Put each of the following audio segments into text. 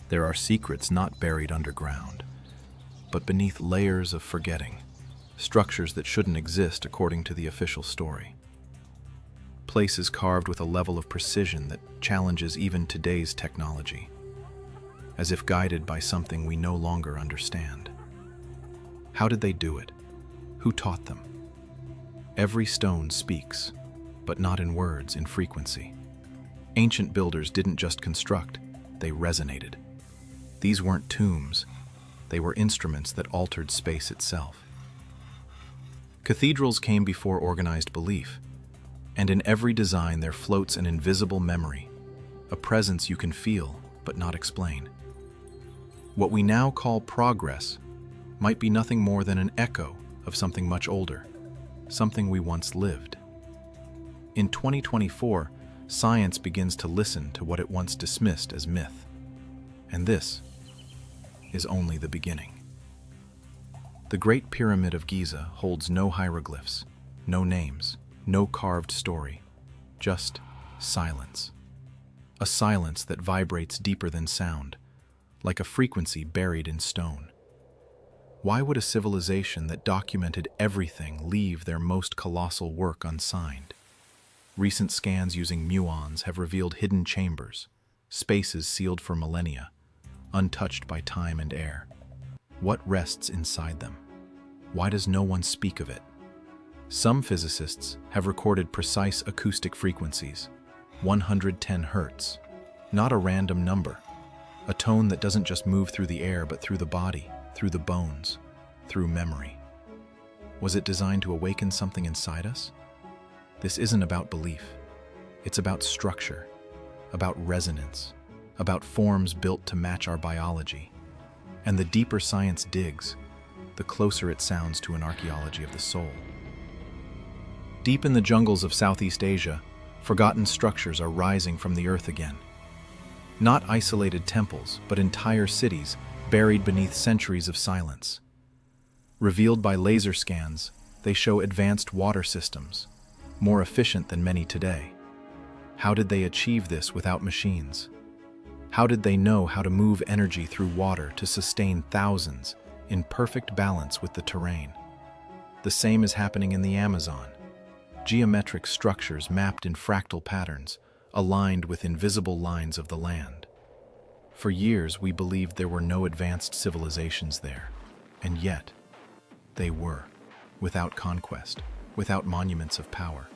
There are secrets not buried underground, but beneath layers of forgetting, structures that shouldn't exist according to the official story. Places carved with a level of precision that challenges even today's technology, as if guided by something we no longer understand. How did they do it? Who taught them? Every stone speaks, but not in words, in frequency. Ancient builders didn't just construct, they resonated. These weren't tombs, they were instruments that altered space itself. Cathedrals came before organized belief, and in every design there floats an invisible memory, a presence you can feel but not explain. What we now call progress might be nothing more than an echo of something much older, something we once lived. In 2024, science begins to listen to what it once dismissed as myth. And this is only the beginning. The Great Pyramid of Giza holds no hieroglyphs, no names, no carved story, just silence. A silence that vibrates deeper than sound, like a frequency buried in stone. Why would a civilization that documented everything leave their most colossal work unsigned? Recent scans using muons have revealed hidden chambers, spaces sealed for millennia, untouched by time and air. What rests inside them? Why does no one speak of it? Some physicists have recorded precise acoustic frequencies, 110 hertz, not a random number, a tone that doesn't just move through the air but through the body, through the bones, through memory. Was it designed to awaken something inside us? This isn't about belief. It's about structure, about resonance, about forms built to match our biology. And the deeper science digs, the closer it sounds to an archaeology of the soul. Deep in the jungles of Southeast Asia, forgotten structures are rising from the earth again. Not isolated temples, but entire cities buried beneath centuries of silence. Revealed by laser scans, they show advanced water systems, more efficient than many today. How did they achieve this without machines? How did they know how to move energy through water to sustain thousands in perfect balance with the terrain? The same is happening in the Amazon. Geometric structures mapped in fractal patterns, aligned with invisible lines of the land. For years, we believed there were no advanced civilizations there, and yet, they were, without conquest, without monuments of power.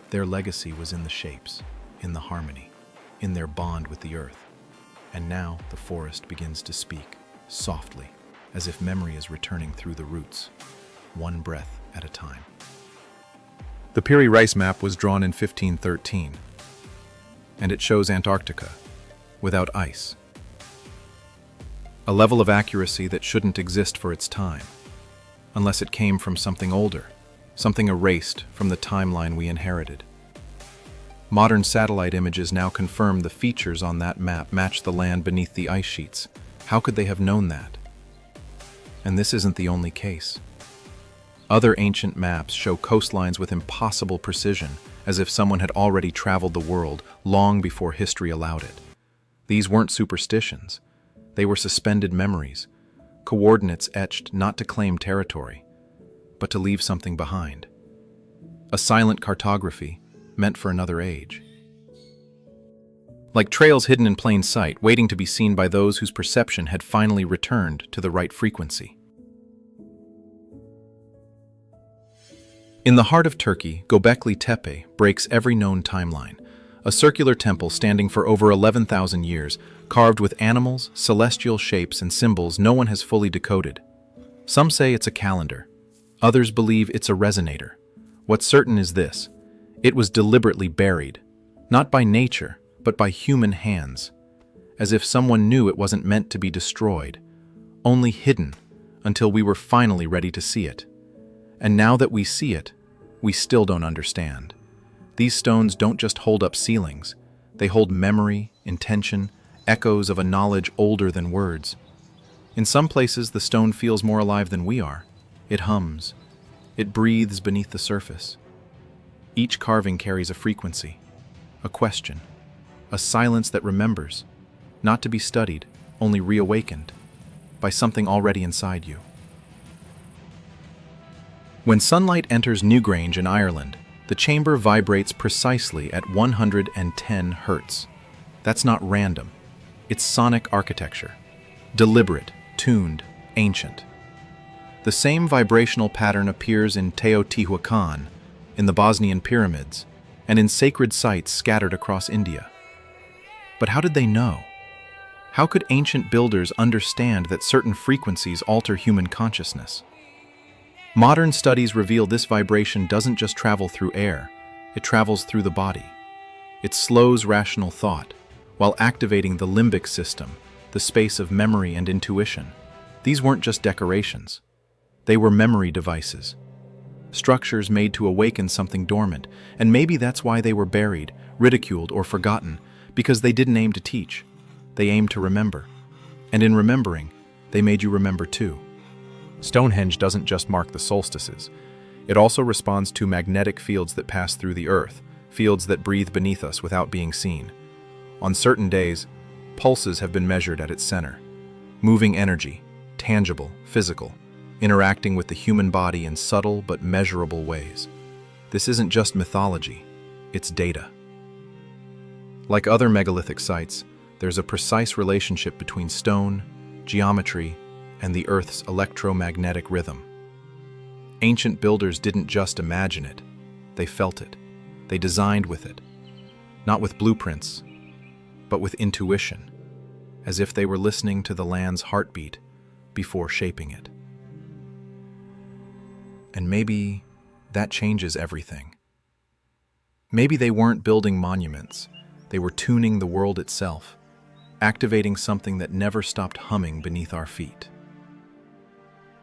Their legacy was in the shapes, in the harmony, in their bond with the earth. And now the forest begins to speak, softly, as if memory is returning through the roots, one breath at a time. The Piri Reis map was drawn in 1513, and it shows Antarctica, without ice. A level of accuracy that shouldn't exist for its time, unless it came from something older, something erased from the timeline we inherited. Modern satellite images now confirm the features on that map match the land beneath the ice sheets. How could they have known that? And this isn't the only case. Other ancient maps show coastlines with impossible precision, as if someone had already traveled the world long before history allowed it. These weren't superstitions. They were suspended memories, coordinates etched not to claim territory, but to leave something behind. A silent cartography meant for another age. Like trails hidden in plain sight, waiting to be seen by those whose perception had finally returned to the right frequency. In the heart of Turkey, Göbekli Tepe breaks every known timeline, a circular temple standing for over 11,000 years, carved with animals, celestial shapes, and symbols no one has fully decoded. Some say it's a calendar. Others believe it's a resonator. What's certain is this: it was deliberately buried, not by nature, but by human hands, as if someone knew it wasn't meant to be destroyed, only hidden until we were finally ready to see it. And now that we see it, we still don't understand. These stones don't just hold up ceilings. They hold memory, intention, echoes of a knowledge older than words. In some places, the stone feels more alive than we are. It hums. It breathes beneath the surface. Each carving carries a frequency, a question, a silence that remembers, not to be studied, only reawakened by something already inside you. When sunlight enters Newgrange in Ireland, the chamber vibrates precisely at 110 Hz. That's not random. It's sonic architecture. Deliberate, tuned, ancient. The same vibrational pattern appears in Teotihuacan, in the Bosnian pyramids, and in sacred sites scattered across India. But how did they know? How could ancient builders understand that certain frequencies alter human consciousness? Modern studies reveal this vibration doesn't just travel through air, it travels through the body. It slows rational thought, while activating the limbic system, the space of memory and intuition. These weren't just decorations. They were memory devices. Structures made to awaken something dormant, and maybe that's why they were buried, ridiculed, or forgotten, because they didn't aim to teach. They aimed to remember. And in remembering, they made you remember too. Stonehenge doesn't just mark the solstices. It also responds to magnetic fields that pass through the earth, fields that breathe beneath us without being seen. On certain days, pulses have been measured at its center. Moving energy, tangible, physical, interacting with the human body in subtle but measurable ways. This isn't just mythology, it's data. Like other megalithic sites, there's a precise relationship between stone, geometry, and the Earth's electromagnetic rhythm. Ancient builders didn't just imagine it, they felt it. They designed with it, not with blueprints, but with intuition, as if they were listening to the land's heartbeat before shaping it. And maybe that changes everything. Maybe they weren't building monuments, they were tuning the world itself, activating something that never stopped humming beneath our feet.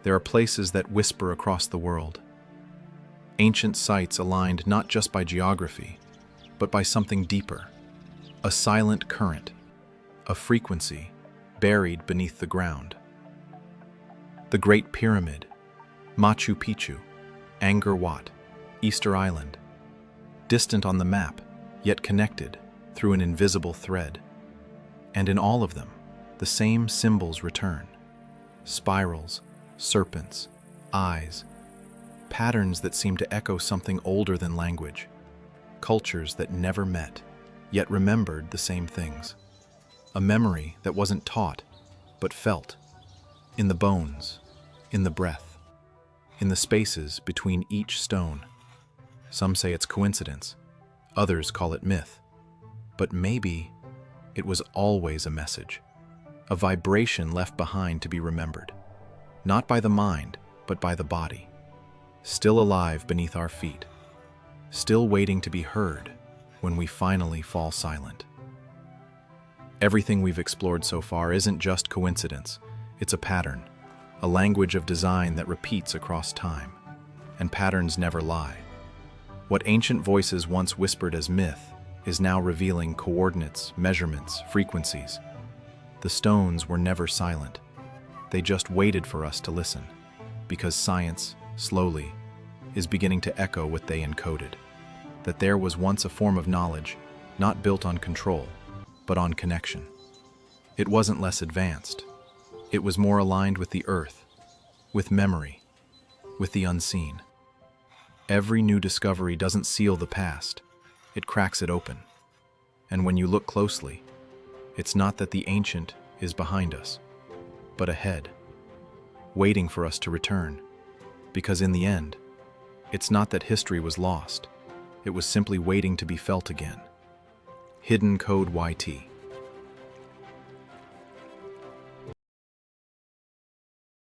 There are places that whisper across the world. Ancient sites aligned not just by geography, but by something deeper. A silent current, a frequency buried beneath the ground. The Great Pyramid, Machu Picchu, Angkor Wat, Easter Island. Distant on the map, yet connected through an invisible thread. And in all of them, the same symbols return. Spirals, serpents, eyes, patterns that seem to echo something older than language. Cultures that never met, yet remembered the same things. A memory that wasn't taught, but felt. In the bones, in the breath, in the spaces between each stone. Some say it's coincidence, others call it myth. But maybe it was always a message, a vibration left behind to be remembered. Not by the mind, but by the body. Still alive beneath our feet. Still waiting to be heard when we finally fall silent. Everything we've explored so far isn't just coincidence. It's a pattern, a language of design that repeats across time. And patterns never lie. What ancient voices once whispered as myth is now revealing coordinates, measurements, frequencies. The stones were never silent. They just waited for us to listen, because science, slowly, is beginning to echo what they encoded. That there was once a form of knowledge, not built on control, but on connection. It wasn't less advanced. It was more aligned with the earth, with memory, with the unseen. Every new discovery doesn't seal the past, it cracks it open. And when you look closely, it's not that the ancient is behind us, but ahead, waiting for us to return. Because in the end, it's not that history was lost, it was simply waiting to be felt again. Hidden Code YT.